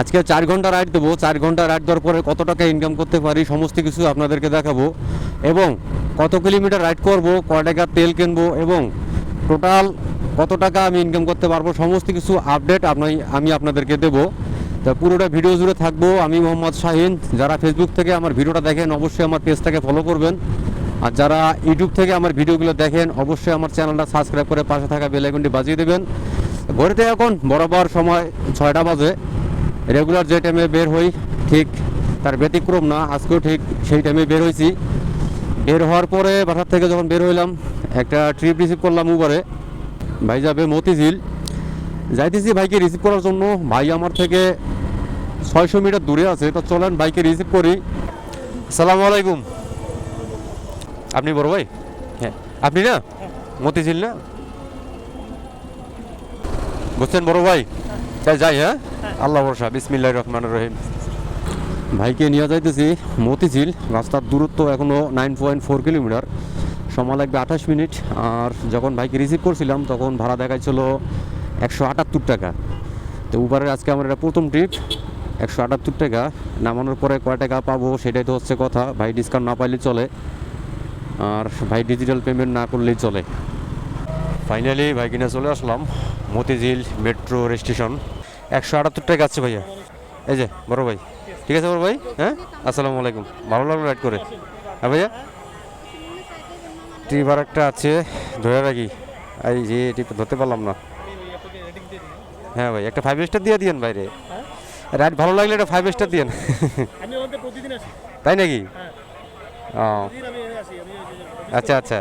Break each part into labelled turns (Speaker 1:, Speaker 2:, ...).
Speaker 1: আজকে 4 ঘন্টা রাইড দেবো। 4 ঘন্টা রাইড দেওয়ার পরে কত টাকা ইনকাম করতে পারি সমস্ত কিছু আপনাদেরকে দেখাবো, এবং কত কিলোমিটার রাইড করব, কয় টাকা তেল কিনবো, এবং টোটাল কত টাকা আমি ইনকাম করতে পারবো সমস্ত কিছু আপডেট আমি আপনাদেরকে দেবো। তো পুরোটা ভিডিও জুড়ে থাকবো। আমি মোহাম্মদ শাহিন। যারা ফেসবুক থেকে আমার ভিডিওটা দেখেন অবশ্যই আমার পেজটাকে ফলো করবেন, আর যারা ইউটিউব থেকে আমার ভিডিওগুলো দেখেন অবশ্যই আমার চ্যানেলটা সাবস্ক্রাইব করে পাশে থাকা বেল আইকনটি বাজিয়ে দেবেন। ঘড়িতে এখন বরাবর সময় 6টা বাজে। রেগুলার যে টাইমে বের হই ঠিক তার ব্যতিক্রম না, আজকেও ঠিক সেই টাইমে বের হয়েছি। বের হওয়ার পরে বাসার থেকে যখন বের হইলাম একটা ট্রিপ রিসিভ করলাম উবারে। ভাই যাবে মতিঝিল, যাইতেছি ভাইকে রিসিভ করার জন্য। ভাই আমার থেকে 600 মিটার দূরে আছে, তো চলেন বাইকে রিসিভ করি। আসসালামু আলাইকুম। আপনি বড় ভাই? হ্যাঁ আপনি না মতিঝিল না, বুঝছেন বড় ভাই? তাই যাই, হ্যাঁ আল্লাহ ভরসা, বিসমিল্লাহির রহমানির রহিম। ভাইকে নিয়ে যাইতেছি মতিঝিল। রাস্তার দূরত্ব এখনও 9.4 কিলোমিটার, সময় লাগবে 28 মিনিট। আর যখন ভাইকে রিসিভ করছিলাম তখন ভাড়া দেখাইছিল 178 টাকা। তো উবারের আজকে আমার এটা প্রথম ট্রিপ। 178 টাকা নামানোর পরে কয় টাকা পাবো সেটাই তো হচ্ছে কথা। ভাই ডিসকাউন্ট না পাইলে চলে, আর ভাই ডিজিটাল পেমেন্ট না করলেই চলে। ফাইনালি ভাই কিনে চলে আসলাম মতিঝিল মেট্রো স্টেশন। 178 টাকা আছে ভাইয়া। এই যে বড় ভাই, ঠিক আছে বড় ভাই। হ্যাঁ আসসালামু আলাইকুম, ভালো লাগলো রাইড করে। হ্যাঁ ভাইয়া, টিপ আর একটা আছে ধরে রাখি। এই যে টিপ ধরতে পারলাম না। হ্যাঁ ভাই একটা 5 স্টার দিয়ে দিয়েন বাইরে, রাইড ভালো লাগলে একটা 5 স্টার দিয়েন। তাই নাকি? ও আচ্ছা আচ্ছা,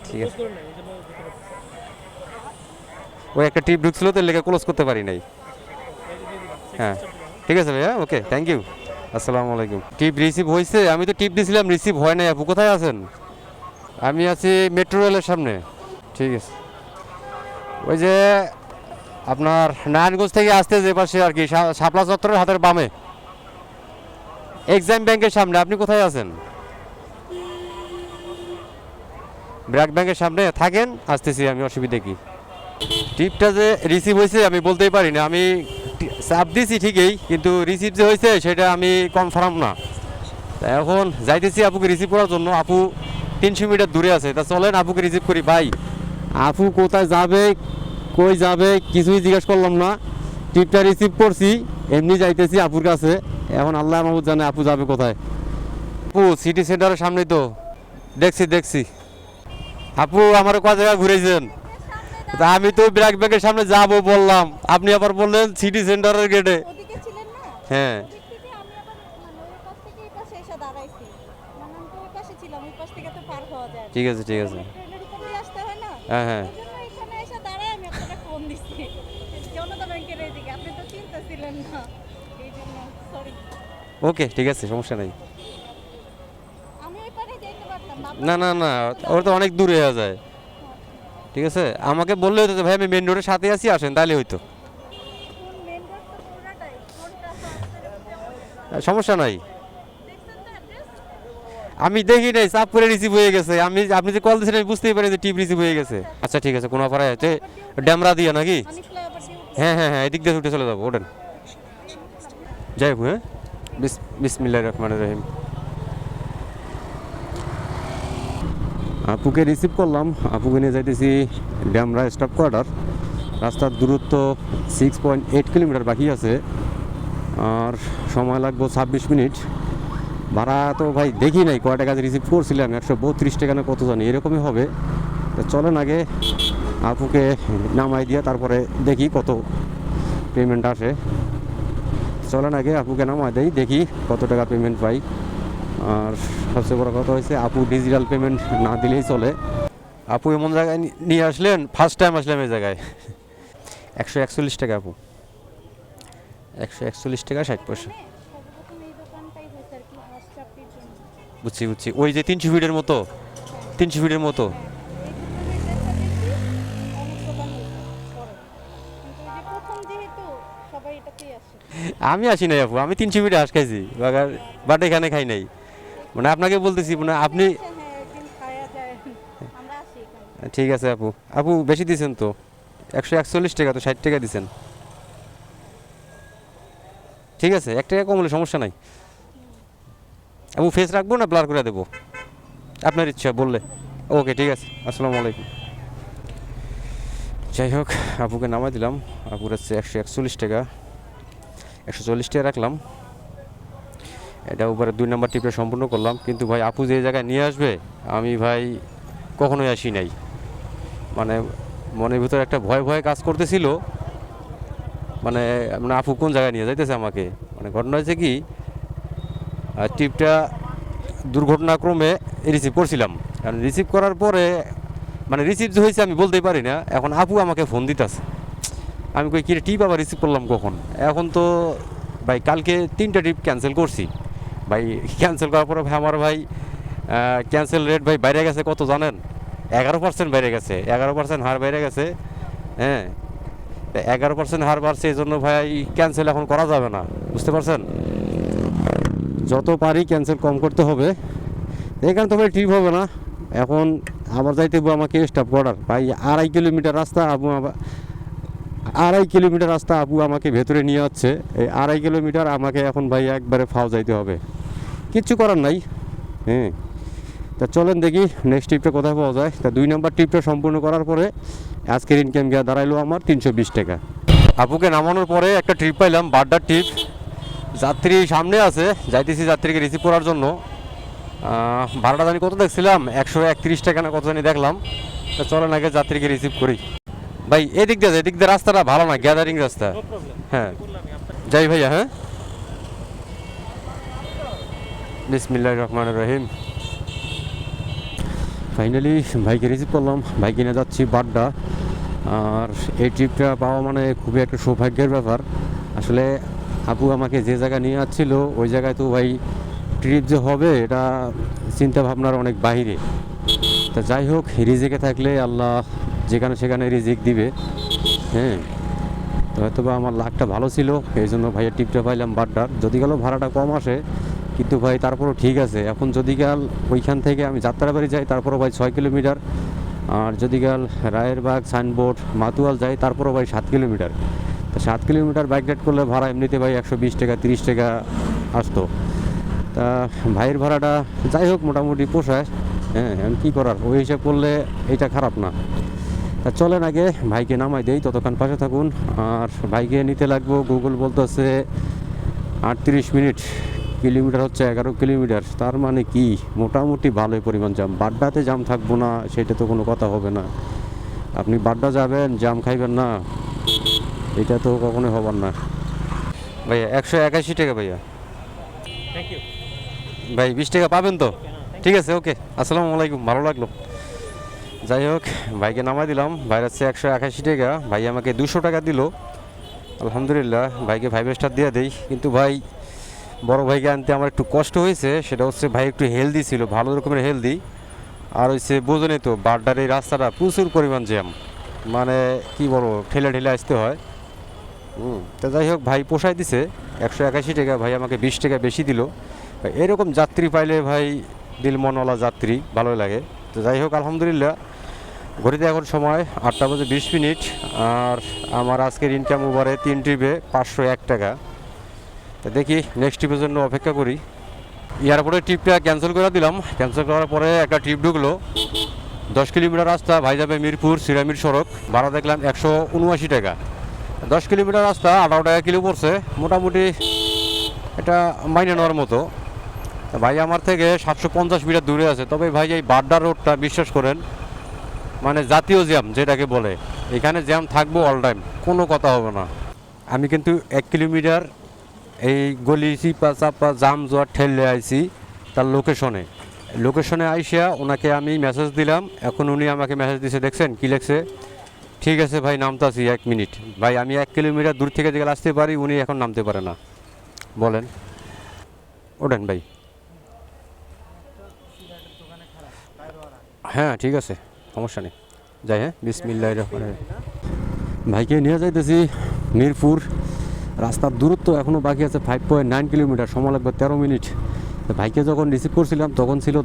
Speaker 1: ঠিক আছে। ওই একটা টিপ ঢুকছিল তো লেগে ক্লোজ করতে পারি নাই। হ্যাঁ ঠিক আছে ভাইয়া, ওকে থ্যাংক ইউ। আসসালামু আলাইকুম। টিপ রিসিভ হয়েছে? আমি তো টিপ দিয়েছিলাম, রিসিভ হয় নাই। আপু কোথায় আছেন? আমি আছি মেট্রো রেলের সামনে। ঠিক আছে, ওই যে আপনার নারায়ণগঞ্জ থেকে আসতে যে পাশে আর কি, শাপলা চত্বরের হাতের বামে, এক্সাম ব্যাংকের সামনে। আপনি কোথায় আছেন? ব্র্যাক ব্যাংকের সামনে থাকেন, আসতেছি আমি, অসুবিধা কি? টিপটা যে রিসিভ হয়েছে আমি বলতেই পারি না। আমি চাপ দিছি ঠিকই, কিন্তু রিসিভ যে হয়েছে সেটা আমি কনফার্ম না। এখন যাইতেছি আপুকে রিসিভ করার জন্য। আপু 300 মিটার দূরে আছে, তা চলেন আপুকে রিসিভ করি। ভাই আপু কোথায় যাবে, কই যাবে কিছুই জিজ্ঞেস করলাম না, টিপটা রিসিভ করছি, এমনি যাইতেছি আপুর কাছে। এখন আল্লাহ মাহমুদ জানে আপু যাবে কোথায়। আপু সিটি সেন্টারের সামনেই তো, দেখছি দেখছি। আপু আমার কয় জায়গায় ঘুরেছেন? তা আমি তো ব্র্যাক ব্যাংকের সামনে যাব বললাম, আপনি আবার বললেন সিটি সেন্টারের গেটে। হ্যাঁ ঠিক আছে ঠিক আছে। হ্যাঁ হ্যাঁ ওকে ঠিক আছে, সমস্যা নাই। না না না, ওর তো অনেক দূরে হয়ে যায়। ঠিক আছে, আমাকে বললে হতো ভাই আমি মেন রোডের সাথে আছি, আসেন, তাহলে হইতো। সমস্যা নাই, আমি দেখি নাই, চাপ করে রিসিভ হয়ে গেছে। আপনি যে কল দিয়েছেন আমি বুঝতেই পারি যে টিপ রিসিভ হয়ে গেছে। আচ্ছা ঠিক আছে, কোনো পাড়ায় আছে ড্যামরা দিয়ে নাকি? হ্যাঁ হ্যাঁ হ্যাঁ, এদিক দিয়ে উঠে চলে যাবো, ওঠেন। যাই হোক, হ্যাঁ বিসমিল্লাহির রহমানির রহিম। আপুকে রিসিভ করলাম, আপুকে নিয়ে যাইতেছি ড্যামরা স্টপ কোয়ার্টার। রাস্তার দূরত্ব 6.8 কিলোমিটার বাকি আছে, আর সময় লাগবে 26 মিনিট। ভাড়া তো ভাই দেখি নাই কয় টাকা রিসিভ করছিলাম, 132 টাকা না কত জানি এরকমই হবে। তো চলেন আগে আপুকে নামাই দিয়ে তারপরে দেখি কত পেমেন্ট আসে। চলেন আগে আপুকে নামাই দেই, দেখি কত টাকা পেমেন্ট পাই। আর সবচেয়ে বড় কথা হয়েছে আপু ডিজিটাল পেমেন্ট না দিলেই চলে। আপু এমন জায়গায় নিয়ে আসলেন, ফার্স্ট টাইম আসলাম এই জায়গায়। 141 টাকা আপু, 141 টাকা 60 পয়সা। বুঝছি বুঝছি, ওই যে 300 ফিটের মতো, 300 ফিটের মতো। আমি আসি নাই আপু, আমি 300 ফিটে হাঁস খাইছি, বাট এখানে খাই নাই। মানে আপনাকে বলতেছি, মানে আপনি ঠিক আছে আপু। আপু বেশি দিয়েছেন তো, 141 টাকা তো 60 টাকা দিচ্ছেন। ঠিক আছে, 1 টাকা কম হলে সমস্যা নাই। এবং ফেস রাখবো না ব্লার করে দেবো, আপনার ইচ্ছা বললে। ওকে ঠিক আছে, আসসালামু আলাইকুম। যাই হোক, আপুকে নামাই দিলাম। আপুর হচ্ছে 141 টাকা, 140 টাকা রাখলাম। এটা উপরে 2 নম্বর টিপে সম্পূর্ণ করলাম। কিন্তু ভাই আপু যে জায়গায় নিয়ে আসবে আমি ভাই কখনোই আসি নাই। মানে মনের ভিতরে একটা ভয় ভয় কাজ করতেছিল, মানে মানে আপু কোন জায়গায় নিয়ে যাইতেছে আমাকে। মানে ঘটনা হয়েছে কি, টিপটা দুর্ঘটনাক্রমে রিসিভ করছিলাম। কারণ রিসিভ করার পরে মানে রিসিভ যে হয়েছে আমি বলতেই পারি না। এখন আপু আমাকে ফোন দিতেছে, আমি কই কিরে টিপ আবার রিসিভ করলাম কখন। এখন তো ভাই কালকে 3টা টিপ ক্যান্সেল করছি ভাই। ক্যান্সেল করার পরে ভাই আমার ভাই ক্যান্সেল রেট ভাই বাইরে গেছে কত জানেন? 11% বাইরে গেছে, 11% হার বাইরে গেছে। হ্যাঁ, 11% হার বাড়ছে, এই জন্য ভাই ক্যান্সেল এখন করা যাবে না, বুঝতে পারছেন? যত পারি ক্যান্সেল কম করতে হবে। এখানে তো ভাই ট্রিপ হবে না, এখন আবার যাইতে হবে আমাকে স্টাফ কোয়ার্টার ভাই। 2.5 কিলোমিটার রাস্তা আপু 2.5 কিলোমিটার রাস্তা আপু আমাকে ভেতরে নিয়ে যাচ্ছে। এই 2.5 কিলোমিটার আমাকে এখন ভাই একবারে ফাও যাইতে হবে, কিচ্ছু করার নাই। হ্যাঁ, তা চলেন দেখি নেক্সট ট্রিপটা কোথায় পাওয়া যায়। তা 2 নম্বর ট্রিপটা সম্পূর্ণ করার পরে আজকের ইনকাম গিয়ে দাঁড়াইলো আমার 320 টাকা। আপুকে নামানোর পরে একটা ট্রিপ পাইলাম, বাড্ডার ট্রিপ। যাত্রী সামনে আছে, যাইতেছি যাত্রীকে রিসিভ করার জন্য। ভাড়াটা জানি কত দেখছিলাম, 131 টাকা না কত জানি দেখলাম। তা চলেন আগে যাত্রীকে রিসিভ করি। ভাই এদিক দিয়ে রাস্তাটা ভালো না, গ্যাদারিং রাস্তা। হ্যাঁ যাই ভাইয়া। হ্যাঁ, বিসমিল্লাহির রহমানির রহিম। ফাইনালি ভাইকে রিসিভ করলাম, ভাইকে নিয়ে যাচ্ছি বাড্ডা। আর এই ট্রিপটা পাওয়া মানে খুবই একটা সৌভাগ্যের ব্যাপার। আসলে আপু আমাকে যে জায়গায় নিয়ে যাচ্ছিল ওই জায়গায় তো ভাই ট্রিপ যে হবে এটা চিন্তা ভাবনার অনেক বাইরে। তা যাই হোক, রিজিকে থাকলে আল্লাহ যেখানে সেখানে রিজিক দিবে। হ্যাঁ, তো হয়তো বা আমার লাকটা ভালো ছিল, এই জন্য ভাইয়ের টিপটা পাইলাম বাড্ডার। যদি গেল ভাড়াটা কম আসে, কিন্তু ভাই তারপরও ঠিক আছে। এখন যদি গেল ওইখান থেকে আমি যাত্রাবাড়ি যাই তারপরও ভাই 6 কিলোমিটার। আর যদি গেল রায়েরবাগ সাইনবোর্ড মাতুয়াল যাই তারপরও ভাই 7 কিলোমিটার। তো 7 কিলোমিটার বাইক রাইড করলে ভাড়া এমনিতে ভাই 120 টাকা 30 টাকা আসতো। তা ভাইয়ের ভাড়াটা যাই হোক মোটামুটি পোষায়। হ্যাঁ, এখন কী করার, ওই হিসাব করলে এটা খারাপ না। তা চলেন আগে ভাইকে নামাই দেই, ততক্ষণ পাশে থাকুন। আর ভাইকে নিতে লাগবো, গুগল বলতেছে 38 মিনিট, কিলোমিটার হচ্ছে 11 কিলোমিটার। তার মানে কি মোটামুটি ভালোই পরিমাণ জাম। বাড্ডাতে জাম থাকবো না সেটা তো কোনো কথা হবে না। আপনি বাড্ডা যাবেন জাম খাইবেন না, এটা তো কখনোই হবার না। ভাইয়া 181 টাকা ভাইয়া।
Speaker 2: থ্যাংক ইউ
Speaker 1: ভাই 20 টাকা পাবেন তো? ঠিক আছে, ওকে, আসসালামু আলাইকুম, ভালো লাগলো। যাই হোক, ভাইকে নামাই দিলাম। ভাই হচ্ছে 181 টাকা, ভাই আমাকে 200 টাকা দিল। আলহামদুলিল্লাহ, ভাইকে 5 স্টার দিয়ে দেই। কিন্তু ভাই বড় ভাইকে আনতে আমার একটু কষ্ট হয়েছে, সেটা হচ্ছে ভাই একটু হেলদি ছিল, ভালো রকমের হেলদি। আর হচ্ছে বোঝেনই তো বাড্ডার এই রাস্তাটা প্রচুর পরিমাণ জ্যাম, মানে কি বলবো, ঠেলে ঠেলে আসতে হয়। তো যাই হোক, ভাই পোষাই দিছে। 181 টাকা, ভাই আমাকে 20 টাকা বেশি দিল। এরকম যাত্রী পাইলে ভাই দিল মনওয়ালা যাত্রী ভালোই লাগে। তো যাই হোক, আলহামদুলিল্লাহ, ঘড়িতে এখন সময় 8টা বেজে 20 মিনিট। আর আমার আজকের ইনকাম ওভারে 3 ট্রিপে 501 টাকা। তো দেখি নেক্সট ট্রিপের জন্য অপেক্ষা করি। এয়ারপোর্টের ট্রিপটা ক্যান্সেল করে দিলাম। ক্যান্সেল করার পরে একটা ট্রিপ ঢুকলো, 10 কিলোমিটার রাস্তা, ভাই যাবে মিরপুর সিরামির সড়ক। ভাড়া দেখলাম 179 টাকা। 10 কিলোমিটার রাস্তা 18 টাকা কিলো পড়ছে, মোটামুটি এটা মাইনে নেওয়ার মতো। ভাই আমার থেকে 750 মিটার দূরে আছে। তবে ভাই এই বাড্ডা রোডটা বিশ্বাস করেন, মানে জাতীয় জ্যাম যেটাকে বলে, এখানে জ্যাম থাকবো অল টাইম, কোনো কথা হবে না। আমি কিন্তু 1 কিলোমিটার এই গলি চিপা চাপা জাম জোয়ার ঠেলে আইছি তার লোকেশনে আইসা ওনাকে আমি মেসেজ দিলাম। এখন উনি আমাকে মেসেজ দিছে, দেখছেন কি লেখছে? ঠিক আছে ভাই, নামতাছি 1 মিনিট। ভাই আমি 1 কিলোমিটার দূর থেকে যেগুলো আসতে পারি, উনি এখন নামতে পারে না। বলেন, ওঠেন ভাই। হ্যাঁ ঠিক আছে, সমস্যা নেই, যাই। হ্যাঁ, বিসমিল্লাহির রহমানির রহিম। ভাইকে নিয়ে যাইতেছি মিরপুর। রাস্তার দূরত্ব এখনও বাকি আছে 5.9 কিলোমিটার, সময় লাগবে 13 মিনিট। ভাইকে যখন রিসিভ করছিলাম তখন ছিল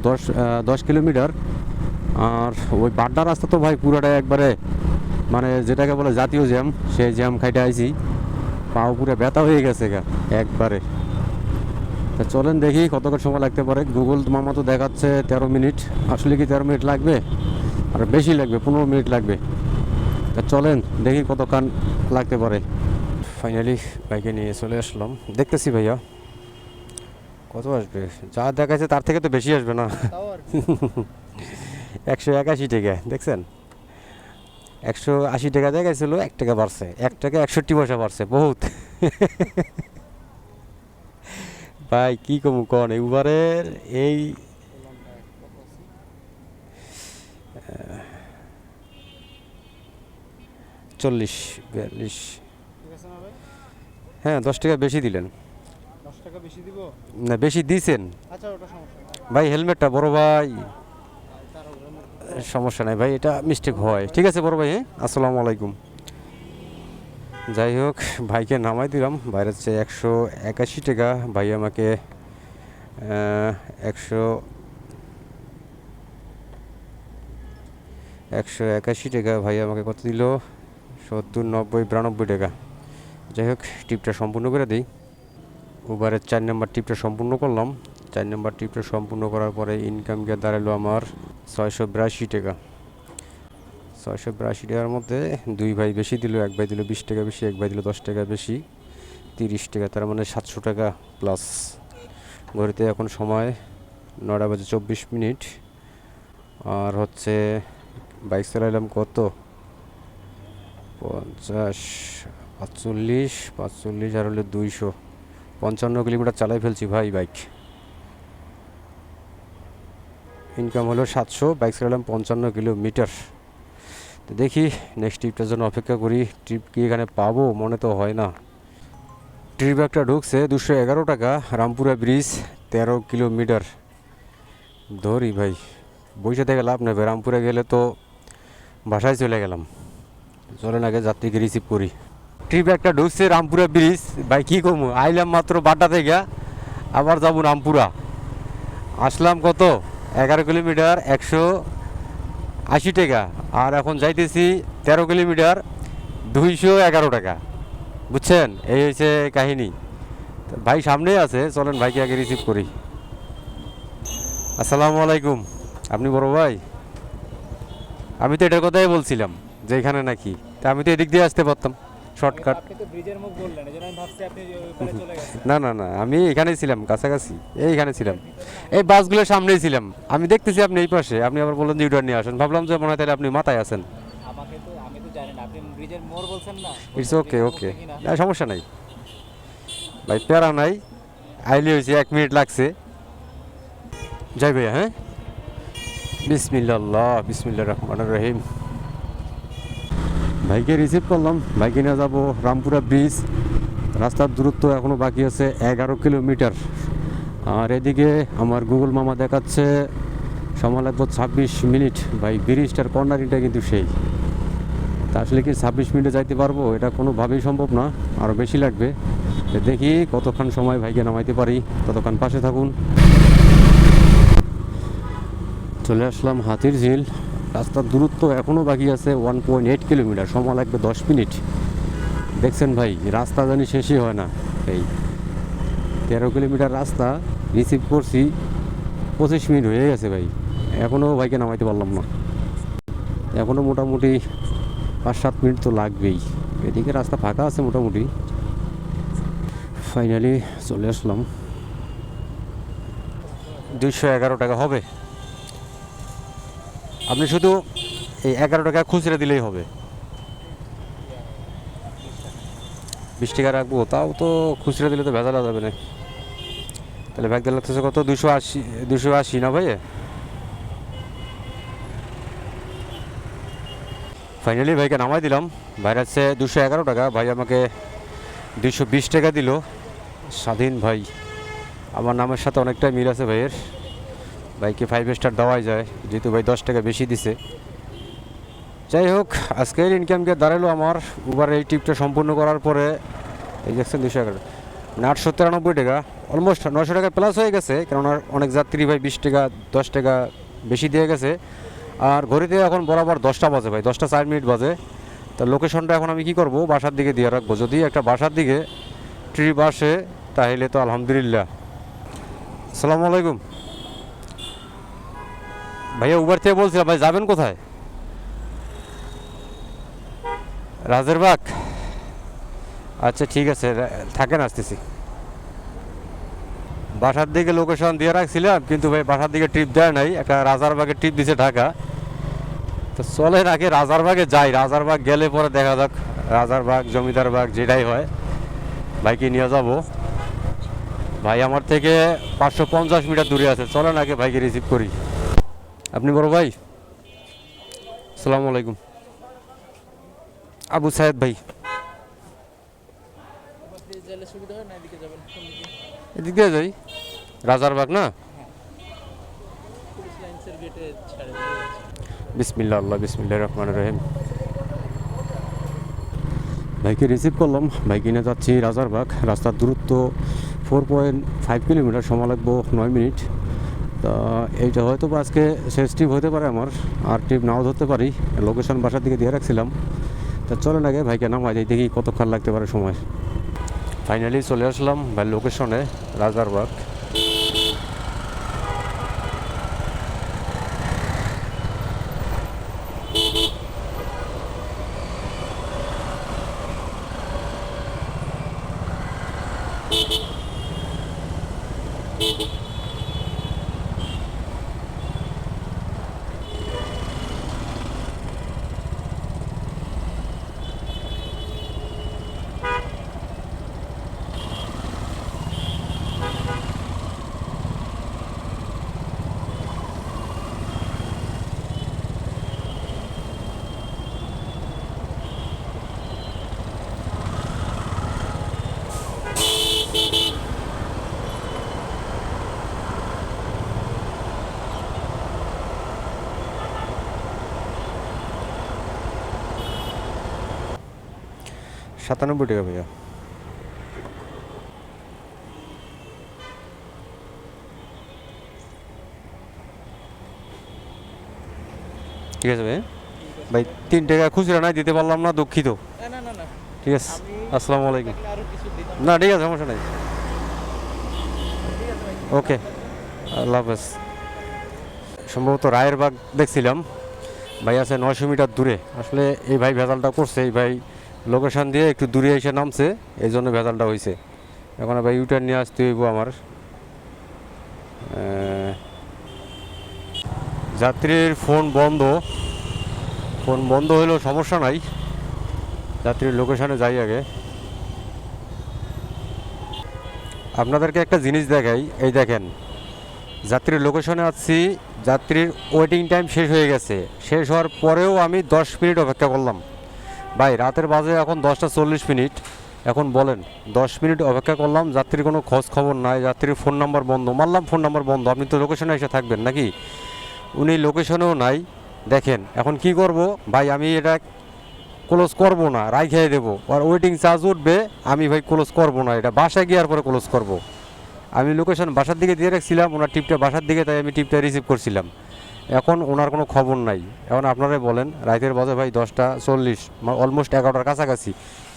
Speaker 1: 10 কিলোমিটার। আর ওই বাড্ডা রাস্তা তো ভাই পুরাটাই একবারে মানে যেটাকে বলে জাতীয় জ্যাম, সেই জ্যাম খাইতে আইছি। পা পুরো ব্যথা হয়ে গেছে গা একবারে। তা চলেন দেখি কতক্ষণ সময় লাগতে পারে। গুগল মামা তো দেখাচ্ছে 13 মিনিট, আসলে কি 13 মিনিট লাগবে? আর বেশি লাগবে, 15 মিনিট লাগবে। তা চলেন দেখি কতক্ষণ লাগতে পারে। ফাইনালি বাইকে নিয়ে চলে আসলাম, দেখতেছি ভাইয়া কত আসবে। যা দেখাচ্ছে তার থেকে তো বেশি আসবে না। 181 টাকা দেখছেন, 180 টাকা দেখাইছিল, 1 টাকা বাড়ছে, 1 টাকা 61 পয়সা বাড়ছে, বহুত। ভাই কি কমু কন উবারের এই 40-42। হ্যাঁ 10 টাকা বেশি দিলেন।
Speaker 2: 10 টাকা বেশি দিব?
Speaker 1: না বেশি দিয়েছেন
Speaker 2: আচ্ছা ওটা সমস্যা
Speaker 1: ভাই, হেলমেটটা বড় ভাই। সমস্যা নাই ভাই, এটা মিস্টেক হয়। ঠিক আছে বড় ভাই, হ্যাঁ আসসালামু আলাইকুম। যাই হোক ভাইকে নামাই দিলাম, বাইরের চেয়ে 181 টাকা। ভাই আমাকে 181 টাকা ভাই আমাকে কত দিল? 70, 90, 92 টাকা। যাই হোক টিপটা সম্পূর্ণ করে দিই। উবারের 4 নম্বর টিপটা সম্পূর্ণ করলাম। 4 নম্বর টিপটা সম্পূর্ণ করার পরে ইনকাম গিয়ে দাঁড়ালো আমার 682 টাকা। 682 টাকার মধ্যে দুই ভাই বেশি দিল, এক ভাই দিল 20 টাকা বেশি, এক ভাই দিল 10 টাকা বেশি, 30 টাকা। তার মানে 700 টাকা প্লাস। ঘড়িতে এখন সময় 9:24। আর হচ্ছে বাইক চালাইলাম কত? 50, 45 আর হলে 255 কিলোমিটার চালাই ফেলছি ভাই বাইক। ইনকাম হলো 700, বাইক চালালাম 55 কিলোমিটার। তো দেখি নেক্সট ট্রিপটার জন্য অপেক্ষা করি। ট্রিপ কি এখানে পাবো? মনে তো হয় না। ট্রিপ একটা ঢুকছে 211 টাকা, রামপুরা ব্রিজ 13 কিলোমিটার। ধরি ভাই, বসে থেকে লাভ নেবে, রামপুরে গেলে তো বাসায় চলে গেলাম। চলেন আগে যাত্রীকে রিসিভ করি। ট্রিপ একটা ঢুকছে রামপুরা ব্রিজ, ভাই কী কমু, আইলাম মাত্র বাড্ডা থেকে, আবার যাবো রামপুরা। আসলাম কত? 11 কিলোমিটার 180 টাকা। আর এখন যাইতেছি 13 কিলোমিটার 211 টাকা। বুঝছেন, এই হয়েছে কাহিনী। ভাই সামনেই আছে, চলেন ভাইকে আগে রিসিভ করি। আসসালামু আলাইকুম। আপনি বড় ভাই? আমি তো এটার কথাই বলছিলাম যে এখানে নাকি, তা আমি তো এদিক দিয়ে আসতে পারতাম শর্টকাট।
Speaker 2: আপনি তো ব্রিজের মুখ বললেন, এজন্য আমি ভাবছি আপনি ওইখানে চলে গেছেন।
Speaker 1: না না না, আমি এখানেই ছিলাম, কাছাকাছি এইখানে ছিলাম, এই বাসগুলোর সামনেই ছিলাম। আমি দেখতেছি আপনি এই পাশে, আপনি আবার বললেন যে ইউটার নিয়ে আসেন, ভাবলাম যে মনে হয় তাহলে আপনি মাথায় আছেন।
Speaker 2: আমি তো জানি না, আপনি ব্রিজের মোড় বলছেন না?
Speaker 1: ইটস ওকে ওকে, না সমস্যা নাই ভাই, প্যারা নাই। আইলে হয়েছে 1 মিনিট লাগছে। যাই ভাইয়া, হ্যাঁ বিসমিল্লাহ, বিসমিল্লাহ রহমান রহিম। ভাইকে রিসিভ করলাম, ভাইকে নিয়ে যাবো রামপুরা ব্রিজ। রাস্তার দূরত্ব এখনও বাকি আছে 11 কিলোমিটার। আর এদিকে আমার গুগল মামা দেখাচ্ছে সময় লাগবে 26 মিনিট। ভাই ব্রিজটার কর্নারিংটা কিন্তু সেই, তা আসলে কি 26 মিনিটে যাইতে পারবো? এটা কোনোভাবেই সম্ভব না, আরও বেশি লাগবে। দেখি কতক্ষণ সময় ভাইকে নামাইতে পারি, ততক্ষণ পাশে থাকুন। চলে আসলাম হাতির ঝিল। রাস্তার দূরত্ব এখনও বাকি আছে 1.8 কিলোমিটার, সময় লাগবে 10 মিনিট। দেখছেন ভাই, রাস্তা জানি শেষই হয় না। এই 13 কিলোমিটার রাস্তা রিসিভ করছি, 25 মিনিট হয়ে গেছে ভাই, এখনও ভাইকে নামাইতে পারলাম না। এখনও মোটামুটি 5-7 মিনিট তো লাগবেই। এদিকে রাস্তা ফাঁকা আছে মোটামুটি। ফাইনালি চলে আসলাম। 211 টাকা হবে। আপনি শুধু এই 11 টাকা খুচরা দিলেই হবে। 20 টাকা রাখবো, তাও তো খুচরা দিলে তো ভেজালা যাবে না। তাহলে ব্যাগ দিয়ে লাগতেছে কত? 280 না ভাই? ফাইনালি ভাইকে নামাই দিলাম। ভাই আছে 211 টাকা, ভাই আমাকে 220 টাকা দিল। স্বাধীন ভাই, আমার নামের সাথে অনেকটাই মিল আছে ভাইয়ের। ভাইকে 5 স্টার দেওয়াই যায়, যেহেতু ভাই 10 টাকা বেশি দিছে। যাই হোক, আজকের ইনকামকে দাঁড়ালো আমার উবার এই ট্রিপটা সম্পূর্ণ করার পরে, এই দেখছেন 211 মানে 893 টাকা, অলমোস্ট 900 টাকা প্লাস হয়ে গেছে। কেননা অনেক যাত্রী ভাই 20 টাকা 10 টাকা বেশি দিয়ে গেছে। আর ঘড়িতে এখন বরাবর 10টা বাজে ভাই, 10টা 4 মিনিট বাজে। তো তা লোকেশনটা এখন আমি কি করব, বাসার দিকে দিয়ে রাখবো। যদি একটা বাসার দিকে ট্রিপ আসে তাহলে তো আলহামদুলিল্লাহ। আসসালামু আলাইকুম ভাইয়া, উবার থেকে বলছিলাম, ভাই যাবেন কোথায়? রাজেরবাগ? আচ্ছা ঠিক আছে, থাকেন, আসতেছি। বাসার দিকে লোকেশন দিয়ে রাখছিলাম, কিন্তু ভাই বাসার দিকে ট্রিপ দেয় নাই, একটা রাজারবাগে ট্রিপ দিছে ঢাকা। তো চলেন আগে রাজারবাগে যাই, রাজারবাগ গেলে পরে দেখা যাক, রাজারবাগ জমিদারবাগ যেটাই হয় ভাইকে নিয়ে যাব। ভাই আমার থেকে 550 মিটার দূরে আছে, চলেন আগে ভাইকে রিসিভ করি। আপনি বড় ভাই? আসসালামু আলাইকুম। আবু সাহেদ ভাই। এদিক দিয়ে যাই, রাজারবাগ না? বিসমিল্লাহ আল্লাহ, বিসমিল্লাহ রহমান রহিম। ভাইকে রিসিভ করলাম, ভাইকে নিয়ে যাচ্ছি রাজারবাগ। রাস্তার দূরত্ব 4.5 কিলোমিটার, সময় লাগবো 9 মিনিট। তা এইটা হয়তো বা আজকে শেষ ট্রিপ হতে পারে আমার, আর ট্রিপ নাও ধরতে পারি। লোকেশন বাসার দিকে দিয়ে রাখছিলাম। তা চলেন আগে ভাইকে নামাই দিই, দেখি কতক্ষণ লাগতে পারে সময়। ফাইনালি চলে আসলাম ভাই লোকেশনে, রাজারবাগ। $97 ভাইয়া। ঠিক আছে ভাই, ভাই 3 টাকা খুচরা নাই, দিতে পারলাম না, দুঃখিত। ঠিক আছে, আসসালামু আলাইকুম। না ঠিক আছে, সমস্যা নাই। ওকে, আল্লাহ হাফেজ। সম্ভবত রায়েরবাগ দেখছিলাম, ভাই আছে 900 মিটার দূরে। আসলে এই ভাই ভেজালটা করছে, এই ভাই লোকেশন দিয়ে একটু দূরে এসে নামছে, এই জন্য ভেজালটা হয়েছে। এখন ভাই ইউটার্ন নিয়ে আসতে হইব আমার। যাত্রীর ফোন বন্ধ হইলেও সমস্যা নাই, যাত্রীর লোকেশনে যাই আগে। আপনাদেরকে একটা জিনিস দেখাই, এই দেখেন, যাত্রীর লোকেশনে আছি, যাত্রীর ওয়েটিং টাইম শেষ হয়ে গেছে। শেষ হওয়ার পরেও আমি 10 মিনিট অপেক্ষা করলাম। ভাই রাতের বাজে এখন 10টা 40 মিনিট। এখন বলেন, 10 মিনিট অপেক্ষা করলাম, যাত্রীর কোনো খোঁজ খবর নাই, যাত্রীর ফোন নাম্বার বন্ধ। মারলাম ফোন নাম্বার বন্ধ, আপনি তো লোকেশনে এসে থাকবেন নাকি? উনি লোকেশনেও নাই। দেখেন এখন কি করব ভাই, আমি এটা ক্লোজ করব না, রাইখে দেবো। আর ওয়েটিং চার্জ উঠবে, আমি ভাই ক্লোজ করব না, এটা বাসায় গিয়ে আর পরে ক্লোজ করব। আমি লোকেশন বাসার দিকে দিয়ে রাখছিলাম, ওনার টিপটা বাসার দিকে, তাই আমি টিপটা রিসিভ করছিলাম। এখন ওনার কোনো খবর নাই। এখন আপনারাই বলেন, রাতের বাজে ভাই 10টা 40, অলমোস্ট 11টার কাছাকাছি।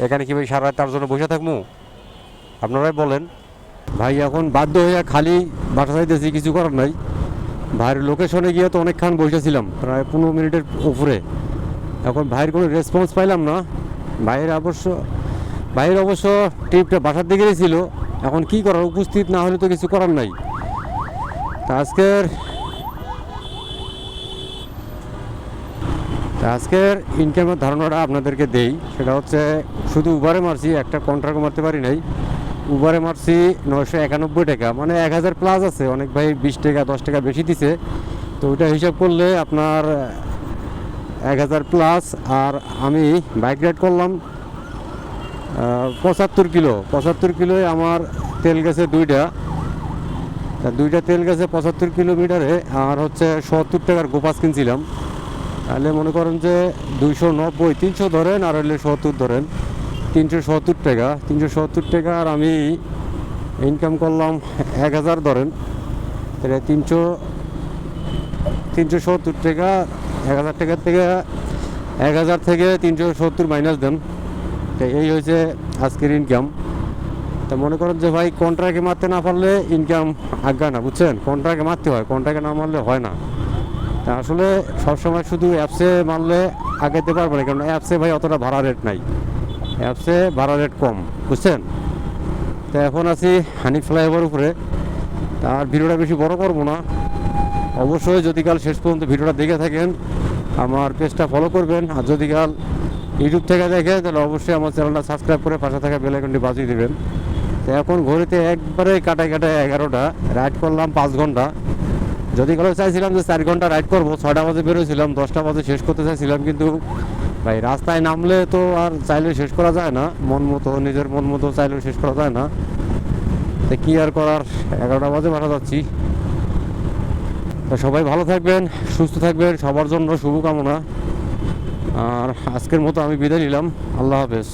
Speaker 1: এখানে কি ভাই সারা রাত তার জন্য বসে থাকবো? আপনারাই বলেন। ভাই এখন বাধ্য হয়ে খালি বাসা যাইতেছি, কিছু করার নাই। ভাইয়ের লোকেশনে গিয়ে তো অনেকক্ষণ বসেছিলাম, প্রায় 15 মিনিটের উপরে। এখন ভাইয়ের কোনো রেসপন্স পাইলাম না। ভাইয়ের অবশ্য ট্রিপটা বাসার দিকেই ছিল। এখন কি করার, উপস্থিত না হলে তো কিছু করার নাই। তা আজকের ইনকামের ধারণাটা আপনাদেরকে দেই, সেটা হচ্ছে শুধু উবারে মারছি, একটা কন্ট্রাক্ট মারতে পারি নাই। উবারে মারছি 991 টাকা, মানে 1000 প্লাস আছে। অনেক ভাই 20 টাকা 10 টাকা বেশি দিছে, তো ওইটা হিসাব করলে আপনার 1000 প্লাস। আর আমি বাইক রাইড করলাম 75 কিলোয় আমার তেল গেছে দুইটা তেল গেছে 75 কিলোমিটারে। আর হচ্ছে 70 টাকার গোপাস কিনছিলাম। তাহলে মনে করেন যে 290, 300 ধরেন, আর হলে 70 ধরেন, 370 টাকা। আর আমি ইনকাম করলাম 1000 ধরেন, তাহলে 370 টাকা। 1000 টাকার থেকে 1000 থেকে 370 মাইনাস দেন, তো এই হয়েছে আজকের ইনকাম। তা মনে করেন যে ভাই কন্ট্রাক্টে মারতে না পারলে ইনকাম আজ্ঞা না, বুঝছেন? কন্ট্রাক্টে মারতে হয়, কন্ট্রাক্টে না মারলে হয় না। তা আসলে সবসময় শুধু অ্যাপসে মারলে আগাইতে পারবে না, কারণ অ্যাপসে ভাই অতটা ভাড়া রেট নাই, অ্যাপসে ভাড়া রেট কম, বুঝছেন? তো এখন আছি হানিফ ফ্লাইওভার উপরে। আর ভিডিওটা বেশি বড় করবো না, অবশ্যই যদি কাল শেষ পর্যন্ত ভিডিওটা দেখে থাকেন আমার পেজটা ফলো করবেন, আর যদি কাল ইউটিউব থেকে দেখেন তাহলে অবশ্যই আমার চ্যানেলটা সাবস্ক্রাইব করে পাশে থাকা বেল আইকনটি বাজিয়ে দেবেন। তো এখন ঘড়িতে একবারে কাটায় 11টা, রাইড করলাম 5 ঘন্টা। যদি কারো চাইছিলাম যে 4 ঘন্টা রাইড করবো, 6টা বাজে বেরোছিলাম, 10টা বাজে শেষ করতে চাইছিলাম, কিন্তু ভাই রাস্তায় নামলে তো আর চাইলে শেষ করা যায় না, মন মতো নিজের মন মতো চাইলেও শেষ করা যায় না। তো কি আর করার, 11টা বাজে বাসা যাচ্ছি। তো সবাই ভালো থাকবেন, সুস্থ থাকবেন, সবার জন্য শুভকামনা। আর আজকের মতো আমি বিদায় নিলাম, আল্লাহ হাফেজ।